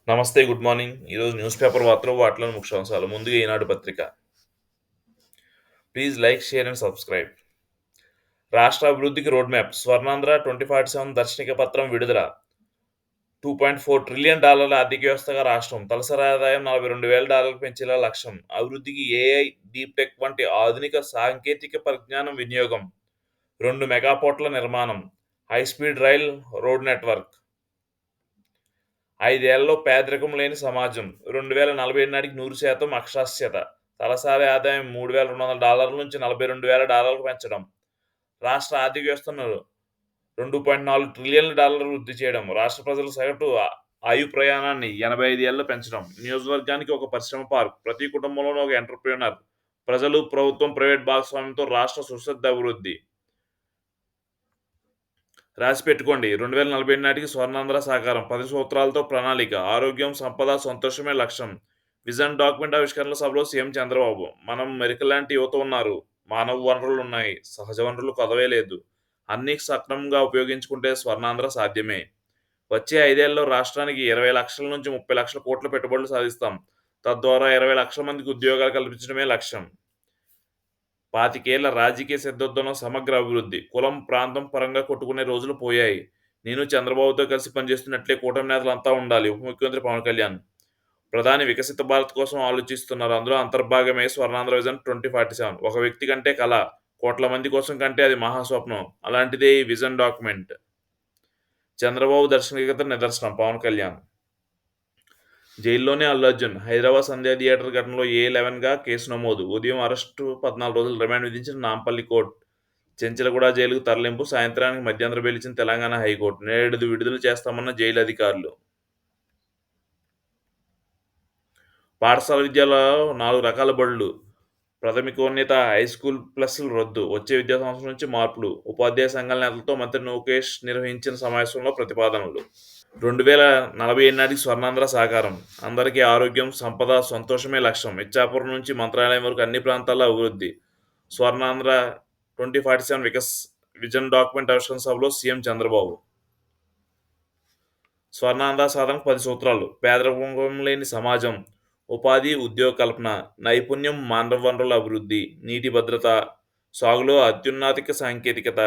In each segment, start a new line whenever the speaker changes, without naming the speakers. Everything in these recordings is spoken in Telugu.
నమస్తే. Good morning. ఈరోజు న్యూస్ పేపర్ వార్తల్లోని ముఖ్యాంశాలు. ముందుగా ఈనాడు పత్రిక. Please like, share and subscribe. రాష్ట్ర అభివృద్ధికి రోడ్ మ్యాప్. స్వర్ణాంధ్ర 2047 దర్శనిక పత్రం విడుదల. $2.4 ట్రిలియన్ ఆర్థిక వ్యవస్థగా రాష్ట్రం. తలసరి ఆదాయం $42,000 పెంచేలా లక్ష్యం. అభివృద్ధికి ఏఐ, డీప్ టెక్ వంటి ఆధునిక సాంకేతిక పరిజ్ఞానం వినియోగం. 2 మెగా పోర్ట్ల నిర్మాణం. High speed rail, road network. 5 ఏళ్లలో పేదరికం లేని సమాజం. 2047 నాటికి 100% అక్షరాస్యత. తలసరి ఆదాయం $3,200 నుంచి $42,000 పెంచడం. రాష్ట్ర ఆర్థిక వ్యవస్థను $2.4 ట్రిలియన్ వృద్ధి చేయడం. రాష్ట్ర ప్రజల సగటు ఆయు ప్రయాణాన్ని 85 ఏళ్లు పెంచడం. నియోజకవర్గానికి ఒక పరిశ్రమ పార్క్. ప్రతి కుటుంబంలోనూ ఒక ఎంటర్‌ప్రెన్యూర్. ప్రజలు, ప్రభుత్వం, ప్రైవేట్ భాగస్వామ్యంతో రాష్ట్ర సుస్థిర అభివృద్ధి. రాసి పెట్టుకోండి. 2047 నాటికి స్వర్ణాంధ్ర సాకారం. 10 సూత్రాలతో ప్రణాళిక. ఆరోగ్యం, సంపద, సంతోషమే లక్ష్యం. విజన్ డాక్యుమెంట్ ఆవిష్కరణ సభలో సీఎం చంద్రబాబు. మనం మెరికలాంటి యువత ఉన్నారు. మానవ వనరులున్నాయి. సహజ వనరులు కొదవే లేదు. అన్నీ సక్రమంగా ఉపయోగించుకుంటే స్వర్ణాంధ్ర సాధ్యమే. వచ్చే 5 ఏళ్లలో రాష్ట్రానికి 20 లక్షల నుంచి 30 లక్షల కోట్ల పెట్టుబడులు సాధిస్తాం. తద్వారా 20 లక్షల మందికి ఉద్యోగాలు కల్పించడమే లక్ష్యం. 25 ఏళ్ల రాజకీయ సిద్ధాంతంలో సమగ్ర అభివృద్ధి. కులం, ప్రాంతం పరంగా కొట్టుకునే రోజులు పోయాయి. నేను చంద్రబాబుతో కలిసి పనిచేస్తున్నట్లే కూటమి నేతలంతా ఉండాలి. ఉప ముఖ్యమంత్రి పవన్ కళ్యాణ్. ప్రధాని వికసిత భారత్ కోసం ఆలోచిస్తున్నారు. అందులో అంతర్భాగమే స్వర్ణాంధ్ర విజన్ 2047. ఒక వ్యక్తి కంటే కల, కోట్ల మంది కోసం కంటే అది మహాస్వప్నం. అలాంటిదే ఈ విజన్ డాక్యుమెంట్. చంద్రబాబు దర్శనికత నిదర్శనం. పవన్ కళ్యాణ్. జైల్లోనే అల్లు అర్జున్. హైదరాబాద్ సంధ్యా థియేటర్ ఘటనలో A11గా కేసు నమోదు. ఉదయం అరెస్టు, 14 రోజులు రిమాండ్ విధించిన నాంపల్లి కోర్టు. చెంచలగూడ జైలుకు తరలింపు. సాయంత్రానికి మధ్యంతర బెయిల్ ఇచ్చిన తెలంగాణ హైకోర్టు. నేడు విడుదల చేస్తామన్న జైలు అధికారులు. పాఠశాల విద్యలో 4 రకాల బడులు. ప్రాథమికోన్నత, హైస్కూల్ ప్లస్లు రద్దు. వచ్చే విద్యా సంవత్సరం నుంచి మార్పులు. ఉపాధ్యాయ సంఘాల నేతలతో మంత్రి లోకేష్ నిర్వహించిన సమావేశంలో ప్రతిపాదనలు. 2047 నాటికి స్వర్ణాంధ్ర సాకారం. అందరికీ ఆరోగ్యం, సంపద, సంతోషమే లక్ష్యం. ఇచ్చాపురం నుంచి మంత్రాలయం వరకు అన్ని ప్రాంతాల్లో అభివృద్ధి. స్వర్ణాంధ్ర 2047 విజన్ డాక్యుమెంట్ ఆవిష్కరణ సభలో సీఎం చంద్రబాబు. స్వర్ణాంధ్ర సాధనకు 10 సూత్రాలు. పేదరికం లేని సమాజం. ఉపాధి, ఉద్యోగ కల్పన. నైపుణ్యం, మానవ వనరుల అభివృద్ధి. నీటి భద్రత. సాగులో అత్యున్నత సాంకేతికత.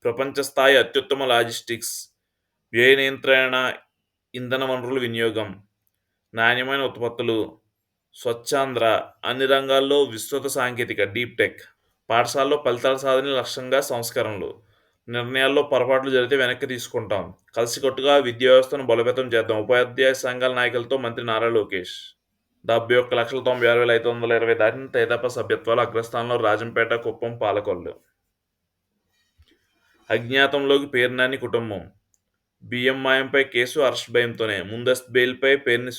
ప్రపంచ స్థాయి అత్యుత్తమ లాజిస్టిక్స్. వ్యయ నియంత్రణ. ఇంధన వనరుల వినియోగం. నాణ్యమైన ఉత్పత్తులు. స్వచ్ఛాంధ్ర. అన్ని రంగాల్లో విస్తృత సాంకేతిక డీప్ టెక్. పాఠశాలలో ఫలితాల సాధన లక్ష్యంగా సంస్కరణలు. నిర్ణయాల్లో పొరపాట్లు జరిగితే వెనక్కి తీసుకుంటాం. కలిసికట్టుగా విద్యా వ్యవస్థను బలోపేతం చేద్దాం. ఉపాధ్యాయ సంఘాల నాయకులతో మంత్రి నారా లోకేష్. 71,96,520 దాటిన తెదేపా సభ్యత్వాలు. అగ్రస్థానంలో రాజంపేట, కుప్పం, పాలకొల్లు. అజ్ఞాతంలోకి పేర్నాని కుటుంబం. బియ్యం మాయంపై కేసు అరెస్ట్ భయంతోనే. ముందస్తు బెయిల్పై పేర్ని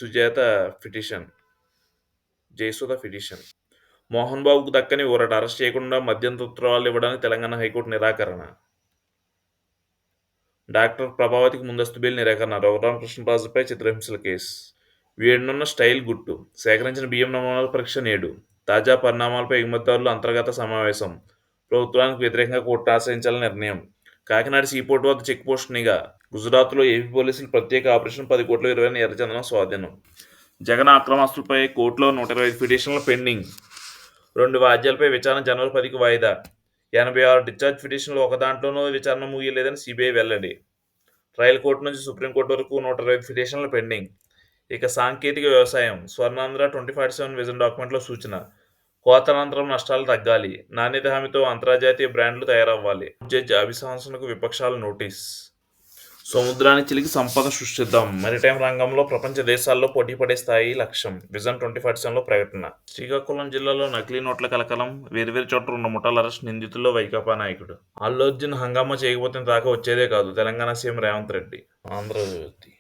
జయసుధ పిటిషన్. మోహన్ బాబుకు దక్కని ఊరట. అరెస్ట్ చేయకుండా మధ్యంతర ఉత్తర్వులు ఇవ్వడానికి తెలంగాణ హైకోర్టు నిరాకరణ. డాక్టర్ ప్రభావతికి ముందస్తు బెయిల్ నిరాకరణ. రఘురామకృష్ణరాజుపై చిత్రహింసల కేసు. వేడినున్న స్టైల్ గుట్టు. సేకరించిన బియ్యం నమూనాల పరీక్ష నేడు. తాజా పరిణామాలపై ఎగుమతిదారుల అంతర్గత సమావేశం. ప్రభుత్వానికి వ్యతిరేకంగా కోర్టు ఆశ్రయించాలని నిర్ణయం. కాకినాడ సీపోర్టు వద్ద చెక్పోస్ట్ నిఘా. గుజరాత్లో ఏపీ పోలీసులు ప్రత్యేక ఆపరేషన్. 10 కోట్ల విలువైన ఎర్రచందనం స్వాధీనం. జగన్ అక్రమాస్తులపై కోర్టులో 125 పిటిషన్ల పెండింగ్. 2 వ్యాజ్యాలపై విచారణ జనవరి 10కి వాయిదా. 86 డిశ్చార్జ్ పిటిషన్లు. ఒక దాంట్లోనూ విచారణ ముగియలేదని సిబిఐ వెల్లడి. ట్రయల్ కోర్టు నుంచి సుప్రీంకోర్టు వరకు 125 పిటిషన్లు పెండింగ్. ఇక సాంకేతిక వ్యవసాయం. స్వర్ణాంధ్ర 2047 విజన్ డాక్యుమెంట్లో సూచన. కోతనంతరం నష్టాలు తగ్గాలి. నాణ్యత హామీతో అంతర్జాతీయ బ్రాండ్లు తయారవ్వాలి. జడ్జి అభిశంసనకు విపక్షాల నోటీస్. సముద్రాన్ని చిలికి సంపద సృష్టిద్దాం. మారిటైమ్ రంగంలో ప్రపంచ దేశాల్లో పోటీ పడే స్థాయి లక్ష్యం. విజన్ 2047లో ప్రకటన. శ్రీకాకుళం జిల్లాలో నకిలీ నోట్ల కలకలం. వేర్వేరు చోట్ల 2 ముఠాల అరెస్ట్. నిందితుల్లో వైకాపా నాయకుడు. అల్లు అర్జున్ హంగామా చేయకపోతే దాకా వచ్చేదే కాదు. తెలంగాణ సీఎం రేవంత్ రెడ్డి. ఆంధ్రజ్యోతి.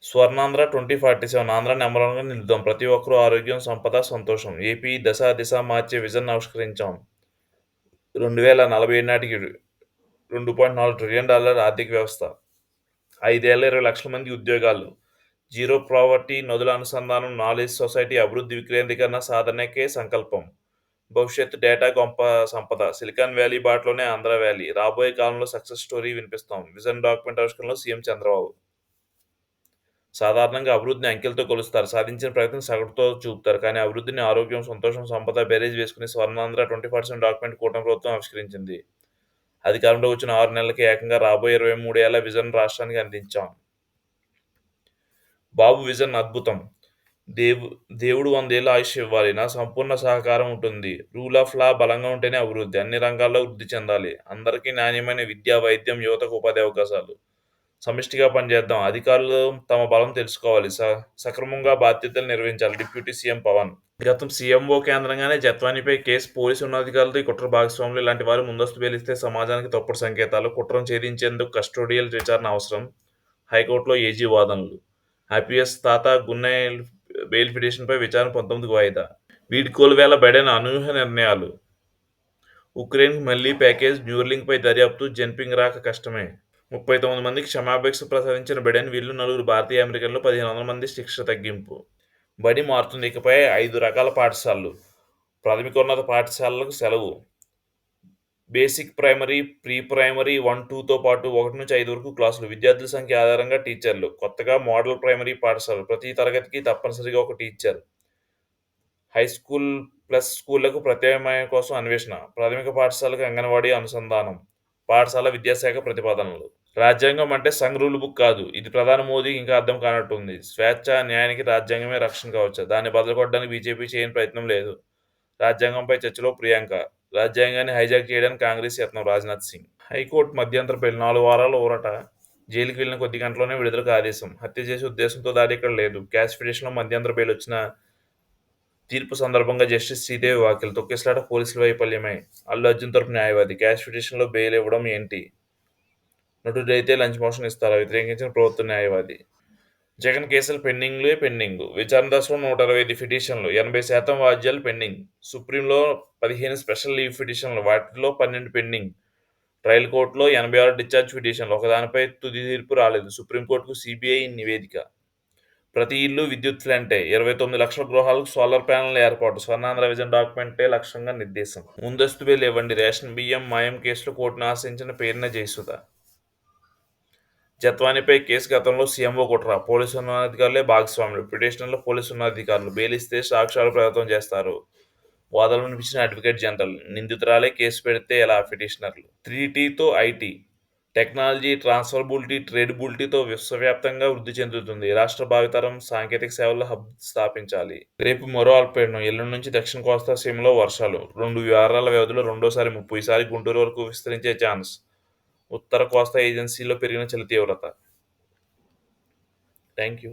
స్వర్ణాంధ్ర 2047 ఆంధ్ర నెంబర్ 1గా నిలుద్దాం. ప్రతి ఒక్కరూ ఆరోగ్యం, సంపద, సంతోషం. ఏపీ దిశ మార్చే విజన్ ఆవిష్కరించాం. 2047 నాటికి $2.4 ట్రిలియన్ ఆర్థిక వ్యవస్థ. 5 ఏళ్ల 20 లక్షల మంది ఉద్యోగాలు. జీరో ప్రావర్టీ, నదుల అనుసంధానం, నాలెడ్జ్ సొసైటీ అభివృద్ధి, వికేంద్రీకరణ సాధనకే సంకల్పం. భవిష్యత్తు డేటా గొప్ప సంపద. సిలికాన్ వ్యాలీ బాటలోనే ఆంధ్ర వ్యాలీ. రాబోయే కాలంలో సక్సెస్ స్టోరీ వినిపిస్తాం. విజన్ డాక్యుమెంట్ ఆవిష్కరణలో సీఎం చంద్రబాబు. సాధారణంగా అభివృద్ధిని అంకెలతో కొలుస్తారు. సాధించిన ప్రయత్నం సగటుతో చూపుతారు. కానీ అభివృద్ధిని ఆరోగ్యం, సంతోషం, సంపద బేరీజు వేసుకుని స్వర్ణాంధ్ర 20% డాక్యుమెంట్ కూటమి ప్రభుత్వం ఆవిష్కరించింది. అధికారంలోకి వచ్చిన 6 నెలలకే ఏకంగా రాబోయే 23 ఏళ్ల విజన్ రాష్ట్రానికి అందించాం. బాబు విజన్ అద్భుతం. దేవు దేవుడు 100 ఏళ్ల ఆయుష్షు ఇవ్వాలి. నా సంపూర్ణ సహకారం ఉంటుంది. రూల్ ఆఫ్ లా బలంగా ఉంటేనే అభివృద్ధి. అన్ని రంగాల్లో వృద్ధి చెందాలి. అందరికీ నాణ్యమైన విద్య, వైద్యం, యువతకు ఉపాధి అవకాశాలు. సమిష్టిగా పనిచేద్దాం. అధికారులు తమ బలం తెలుసుకోవాలి. సక్రమంగా బాధ్యతలు నిర్వహించాలి. Deputy CM Pawan. గతం సీఎంఓ కేంద్రంగానే జత్వానీపై కేసు, పోలీసు ఉన్నతాధికారులతో ఈ కుట్ర భాగస్వాములు ఇలాంటి వారు ముందస్తు బెయిలిస్తే సమాజానికి తప్పుడు సంకేతాలు. కుట్రను ఛేదించేందుకు కస్టోడియల్ విచారణ అవసరం. హైకోర్టులో ఏజీ వాదనలు. ఐపీఎస్ తాత గున్నయ్య బెయిల్ పిటిషన్పై విచారణ 19కి వాయిదా. వీడ్కోలు వేళ బైడెన్ అనూహ్య నిర్ణయాలు. ఉక్రెయిన్కి మళ్లీ ప్యాకేజ్, న్యూర్లింక్పై దర్యాప్తు, జన్పింగ్ రాక కష్టమే. 39 మందికి క్షమాభిక్ష ప్రసాదించిన బైడెన్ వీళ్లు నలుగురు భారతీయ అమెరికన్లు, 1500 మంది శిక్ష తగ్గింపు. బడి మారుతుంది. ఇకపై 5 రకాల పాఠశాలలు. ప్రాథమికోన్నత పాఠశాలలకు సెలవు. బేసిక్ ప్రైమరీ, ప్రీ ప్రైమరీ 1-2తో పాటు 1-5 వరకు క్లాసులు. విద్యార్థుల సంఖ్య ఆధారంగా టీచర్లు. కొత్తగా మోడల్ ప్రైమరీ పాఠశాలలు. ప్రతి తరగతికి తప్పనిసరిగా ఒక టీచర్. హైస్కూల్ ప్లస్ స్కూళ్లకు ప్రత్యామ్నాయం కోసం అన్వేషణ. ప్రాథమిక పాఠశాలకు అంగన్వాడీ అనుసంధానం. పాఠశాల విద్యాశాఖ ప్రతిపాదనలు. రాజ్యాంగం అంటే సంఘ్ రూల్ బుక్ కాదు. ఇది ప్రధాని మోదీకి ఇంకా అర్థం కానట్టుంది. స్వేచ్ఛ, న్యాయానికి రాజ్యాంగమే రక్షణ కావచ్చు. దాన్ని బదలగొట్టడానికి బీజేపీ చేయని ప్రయత్నం లేదు. రాజ్యాంగంపై చర్చలో ప్రియాంక. రాజ్యాంగాన్ని హైజాక్ చేయడానికి కాంగ్రెస్ యత్నం. రాజ్నాథ్ సింగ్. హైకోర్టు మధ్యంతర బెయిల్. 4 వారాల ఊరట. జైలుకి వెళ్లిన కొద్ది గంటల్లోనే విడుదలకు ఆదేశం. హత్య చేసే ఉద్దేశంతో దాడి ఇక్కడ లేదు. క్యాష్ పిటిషన్లో మధ్యంతర బెయిల్ వచ్చిన తీర్పు సందర్భంగా జస్టిస్ శ్రీదేవి వ్యాఖ్యలు. తొక్కిసలాట పోలీసుల వైఫల్యమే. అల్లు అర్జున్ తరపు న్యాయవాది. క్యాష్ పిటిషన్లో బెయిల్ ఇవ్వడం ఏంటి? నటుడైతే లంచ్ మోషన్ ఇస్తారా? వ్యతిరేకించిన ప్రభుత్వ న్యాయవాది. జగన్ కేసులు పెండింగ్. విచారణ దశలో 125 పిటిషన్లు. 80% వాయిదాలు పెండింగ్. సుప్రీంలో 15 స్పెషల్ లీవ్ పిటిషన్లు. వాటిలో 12 పెండింగ్. ట్రయల్ కోర్టులో 86 డిశ్చార్జ్ పిటిషన్లు. ఒకదానిపై తుది తీర్పు రాలేదు. సుప్రీంకోర్టుకు సీబీఐ నివేదిక. ప్రతి ఇల్లు విద్యుత్ ప్లాంటే. 29 లక్షల గృహాలకు సోలార్ ప్యానెల్ ఏర్పాటు. స్వర్ణాంధ్ర విజన్ డాక్యుమెంటే లక్ష్యంగా నిర్దేశం. ముందస్తు బెయిల్ ఇవ్వండి. రేషన్ బియ్యం మాయం కేసులో కోర్టును ఆశ్రయించిన పేర్న జయసుధ. జత్వానీపై కేసు. గతంలో సీఎంఓ కుట్ర. పోలీసు ఉన్నతాధికారులే భాగస్వాములు. పిటిషనర్లు పోలీసు ఉన్నతాధికారులు. బెయిల్ ఇస్తే సాక్ష్యాలు ప్రభావితం చేస్తారు. వాదనలు వినిపించిన అడ్వకేట్ జనరల్. నిందితురాలే కేసు పెడితే ఎలా? పిటిషనర్లు. 3Tతో ఐటీ. టెక్నాలజీ ట్రాన్స్ఫరబిలిటీ, ట్రేడబిలిటీతో విశ్వవ్యాప్తంగా వృద్ధి చెందుతుంది. రాష్ట్ర భావితరం సాంకేతిక సేవల్లో హబ్ స్థాపించాలి. రేపు మరో అల్పపీడనం. ఎల్లుండి నుంచి దక్షిణ కోస్తా సీమలో వర్షాలు. 2 వారాల వ్యవధిలో రెండోసారి ముప్పు. ఈసారి గుంటూరు వరకు విస్తరించే ఛాన్స్. ఉత్తర కోస్తా ఏజెన్సీలో పెరిగిన చలి తీవ్రత. Thank you.